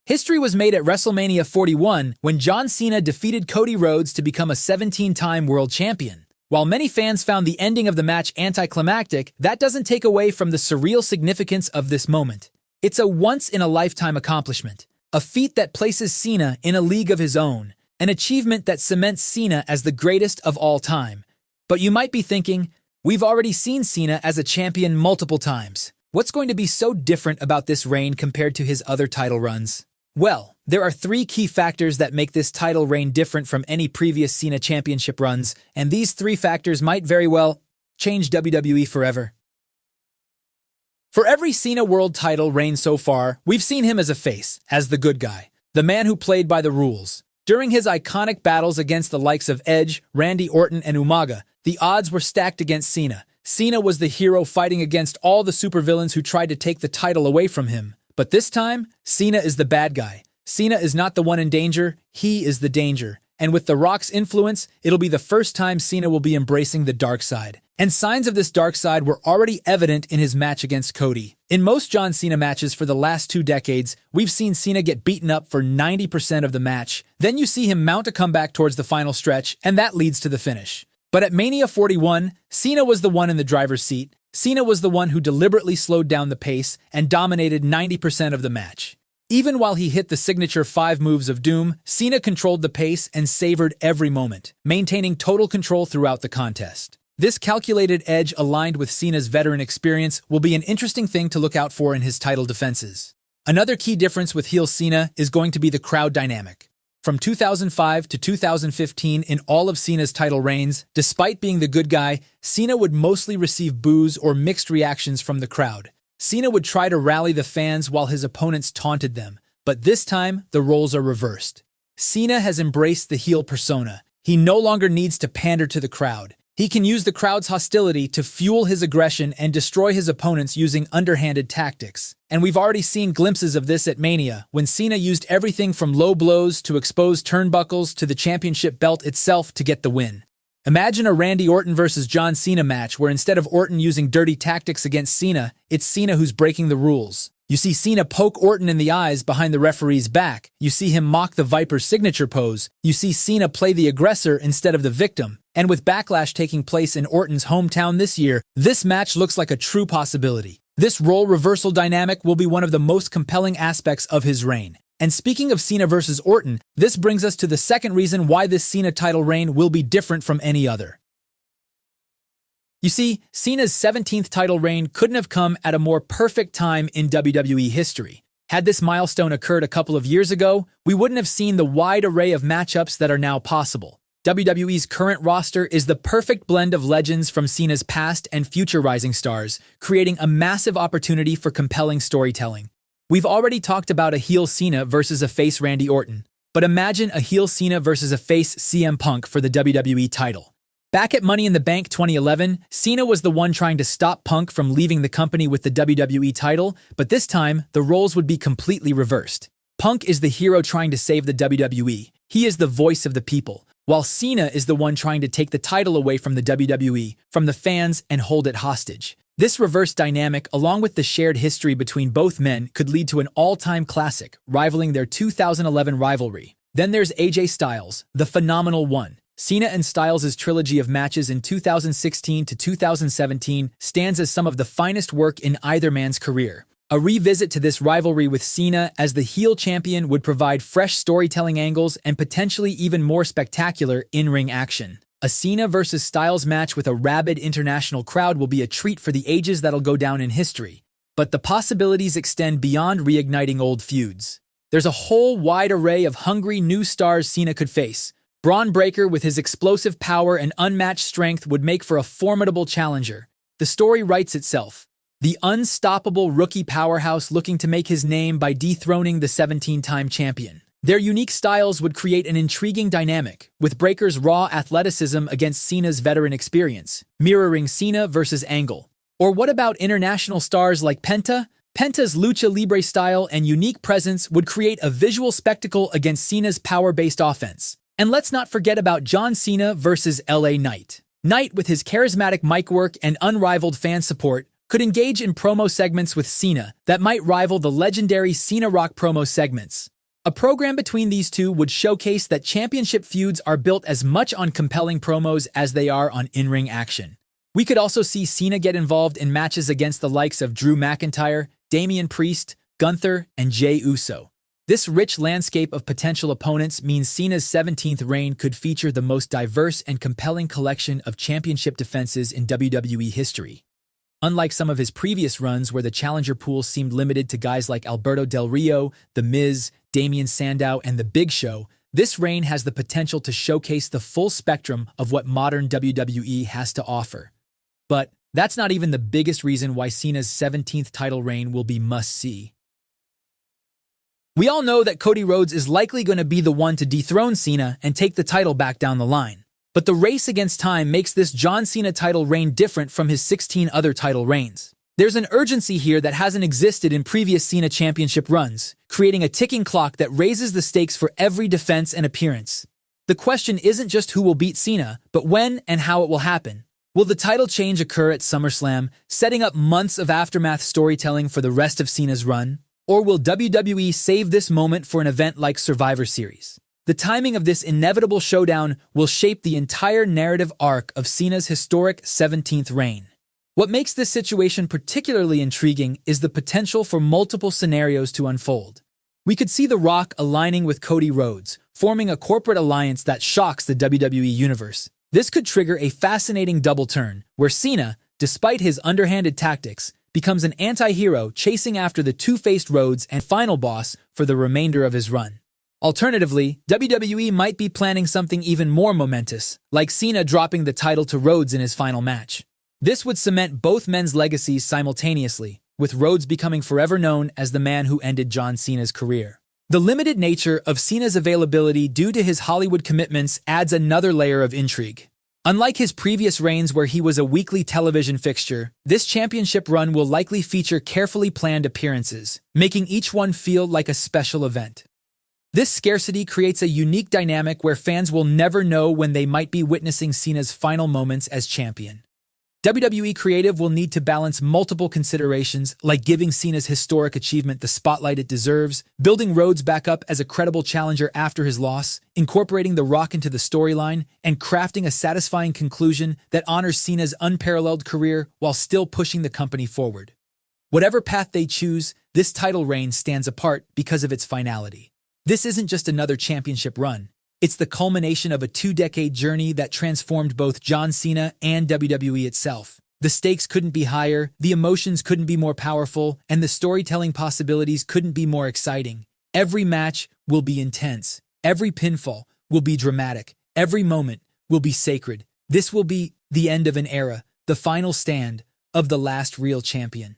History was made at WrestleMania 41 when John Cena defeated Cody Rhodes to become a 17-time world champion. While many fans found the ending of the match anticlimactic, that doesn't take away from the surreal significance of this moment. It's a once-in-a-lifetime accomplishment, a feat that places Cena in a league of his own, an achievement that cements Cena as the greatest of all time. But you might be thinking, we've already seen Cena as a champion multiple times. What's going to be so different about this reign compared to his other title runs? Well, there are three key factors that make this title reign different from any previous Cena championship runs, and these three factors might very well change WWE forever. For every Cena world title reign so far, we've seen him as a face, as the good guy, the man who played by the rules. During his iconic battles against the likes of Edge, Randy Orton, and Umaga, the odds were stacked against Cena. Cena was the hero fighting against all the supervillains who tried to take the title away from him. But this time, Cena is the bad guy. Cena is not the one in danger, he is the danger. And with The Rock's influence, it'll be the first time Cena will be embracing the dark side. And signs of this dark side were already evident in his match against Cody. In most John Cena matches for the last 2 decades, we've seen Cena get beaten up for 90% of the match. Then you see him mount a comeback towards the final stretch, and that leads to the finish. But at Mania 41, Cena was the one in the driver's seat. Cena was the one who deliberately slowed down the pace and dominated 90% of the match. Even while he hit the signature 5 moves of doom, Cena controlled the pace and savored every moment, maintaining total control throughout the contest. This calculated edge aligned with Cena's veteran experience will be an interesting thing to look out for in his title defenses. Another key difference with heel Cena is going to be the crowd dynamic. From 2005 to 2015 in all of Cena's title reigns, despite being the good guy, Cena would mostly receive boos or mixed reactions from the crowd. Cena would try to rally the fans while his opponents taunted them, but this time the roles are reversed. Cena has embraced the heel persona. He no longer needs to pander to the crowd. He can use the crowd's hostility to fuel his aggression and destroy his opponents using underhanded tactics. And we've already seen glimpses of this at Mania, when Cena used everything from low blows to exposed turnbuckles to the championship belt itself to get the win. Imagine a Randy Orton versus John Cena match where instead of Orton using dirty tactics against Cena, it's Cena who's breaking the rules. You see Cena poke Orton in the eyes behind the referee's back. You see him mock the Viper's signature pose. You see Cena play the aggressor instead of the victim. And with Backlash taking place in Orton's hometown this year, this match looks like a true possibility. This role reversal dynamic will be one of the most compelling aspects of his reign. And speaking of Cena versus Orton, this brings us to the second reason why this Cena title reign will be different from any other. You see, Cena's 17th title reign couldn't have come at a more perfect time in WWE history. Had this milestone occurred a couple of years ago, we wouldn't have seen the wide array of matchups that are now possible. WWE's current roster is the perfect blend of legends from Cena's past and future rising stars, creating a massive opportunity for compelling storytelling. We've already talked about a heel Cena versus a face Randy Orton, but imagine a heel Cena versus a face CM Punk for the WWE title. Back at Money in the Bank 2011, Cena was the one trying to stop Punk from leaving the company with the WWE title, but this time, the roles would be completely reversed. Punk is the hero trying to save the WWE. He is the voice of the people, while Cena is the one trying to take the title away from the WWE, from the fans, and hold it hostage. This reverse dynamic, along with the shared history between both men, could lead to an all-time classic, rivaling their 2011 rivalry. Then there's AJ Styles, the phenomenal one. Cena and Styles' trilogy of matches in 2016 to 2017 stands as some of the finest work in either man's career. A revisit to this rivalry with Cena as the heel champion would provide fresh storytelling angles and potentially even more spectacular in-ring action. A Cena versus Styles match with a rabid international crowd will be a treat for the ages that'll go down in history. But the possibilities extend beyond reigniting old feuds. There's a whole wide array of hungry new stars Cena could face. Braun Breaker, with his explosive power and unmatched strength, would make for a formidable challenger. The story writes itself. The unstoppable rookie powerhouse looking to make his name by dethroning the 17-time champion. Their unique styles would create an intriguing dynamic, with Breaker's raw athleticism against Cena's veteran experience, mirroring Cena versus Angle. Or what about international stars like Penta? Penta's lucha libre style and unique presence would create a visual spectacle against Cena's power-based offense. And let's not forget about John Cena versus LA Knight. Knight, with his charismatic mic work and unrivaled fan support, could engage in promo segments with Cena that might rival the legendary Cena Rock promo segments. A program between these two would showcase that championship feuds are built as much on compelling promos as they are on in-ring action. We could also see Cena get involved in matches against the likes of Drew McIntyre, Damian Priest, Gunther, and Jey Uso. This rich landscape of potential opponents means Cena's 17th reign could feature the most diverse and compelling collection of championship defenses in WWE history. Unlike some of his previous runs where the challenger pool seemed limited to guys like Alberto Del Rio, The Miz, Damien Sandow, and The Big Show, this reign has the potential to showcase the full spectrum of what modern WWE has to offer. But that's not even the biggest reason why Cena's 17th title reign will be must-see. We all know that Cody Rhodes is likely going to be the one to dethrone Cena and take the title back down the line. But the race against time makes this John Cena title reign different from his 16 other title reigns. There's an urgency here that hasn't existed in previous Cena championship runs, creating a ticking clock that raises the stakes for every defense and appearance. The question isn't just who will beat Cena, but when and how it will happen. Will the title change occur at SummerSlam, setting up months of aftermath storytelling for the rest of Cena's run? Or will WWE save this moment for an event like Survivor Series? The timing of this inevitable showdown will shape the entire narrative arc of Cena's historic 17th reign. What makes this situation particularly intriguing is the potential for multiple scenarios to unfold. We could see The Rock aligning with Cody Rhodes, forming a corporate alliance that shocks the WWE Universe. This could trigger a fascinating double turn, where Cena, despite his underhanded tactics, becomes an anti-hero chasing after the two-faced Rhodes and final boss for the remainder of his run. Alternatively, WWE might be planning something even more momentous, like Cena dropping the title to Rhodes in his final match. This would cement both men's legacies simultaneously, with Rhodes becoming forever known as the man who ended John Cena's career. The limited nature of Cena's availability due to his Hollywood commitments adds another layer of intrigue. Unlike his previous reigns where he was a weekly television fixture, this championship run will likely feature carefully planned appearances, making each one feel like a special event. This scarcity creates a unique dynamic where fans will never know when they might be witnessing Cena's final moments as champion. WWE Creative will need to balance multiple considerations, like giving Cena's historic achievement the spotlight it deserves, building Rhodes back up as a credible challenger after his loss, incorporating The Rock into the storyline, and crafting a satisfying conclusion that honors Cena's unparalleled career while still pushing the company forward. Whatever path they choose, this title reign stands apart because of its finality. This isn't just another championship run. It's the culmination of a two-decade journey that transformed both John Cena and WWE itself. The stakes couldn't be higher, the emotions couldn't be more powerful, and the storytelling possibilities couldn't be more exciting. Every match will be intense. Every pinfall will be dramatic. Every moment will be sacred. This will be the end of an era, the final stand of the last real champion.